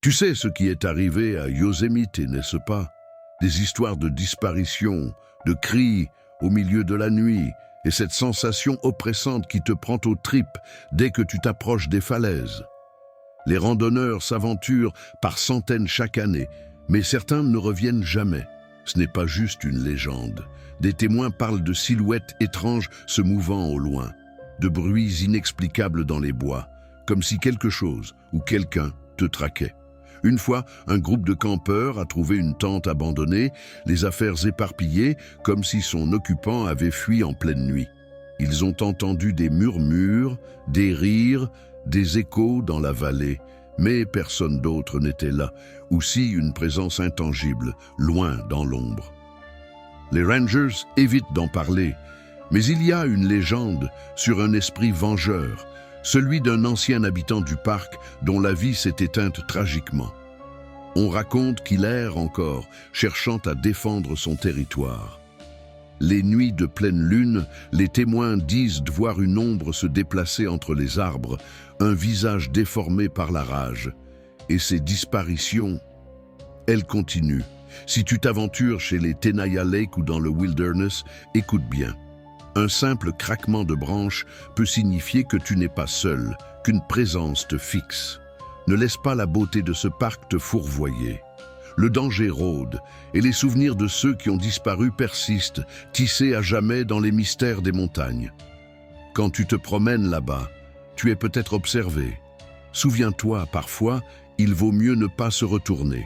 Tu sais ce qui est arrivé à Yosemite, n'est-ce pas? Des histoires de disparition, de cris au milieu de la nuit, et cette sensation oppressante qui te prend aux tripes dès que tu t'approches des falaises. Les randonneurs s'aventurent par centaines chaque année, mais certains ne reviennent jamais. Ce n'est pas juste une légende. Des témoins parlent de silhouettes étranges se mouvant au loin, de bruits inexplicables dans les bois, comme si quelque chose ou quelqu'un te traquait. Une fois, un groupe de campeurs a trouvé une tente abandonnée, les affaires éparpillées, comme si son occupant avait fui en pleine nuit. Ils ont entendu des murmures, des rires, des échos dans la vallée, mais personne d'autre n'était là, ou si une présence intangible, loin dans l'ombre. Les rangers évitent d'en parler, mais il y a une légende sur un esprit vengeur, celui d'un ancien habitant du parc dont la vie s'est éteinte tragiquement. On raconte qu'il erre encore, cherchant à défendre son territoire. Les nuits de pleine lune, les témoins disent de voir une ombre se déplacer entre les arbres, un visage déformé par la rage. Et ces disparitions, elles continuent. Si tu t'aventures chez les Tenaya Lake ou dans le wilderness, écoute bien. Un simple craquement de branches peut signifier que tu n'es pas seul, qu'une présence te fixe. Ne laisse pas la beauté de ce parc te fourvoyer. Le danger rôde, et les souvenirs de ceux qui ont disparu persistent, tissés à jamais dans les mystères des montagnes. Quand tu te promènes là-bas, tu es peut-être observé. Souviens-toi, parfois, il vaut mieux ne pas se retourner.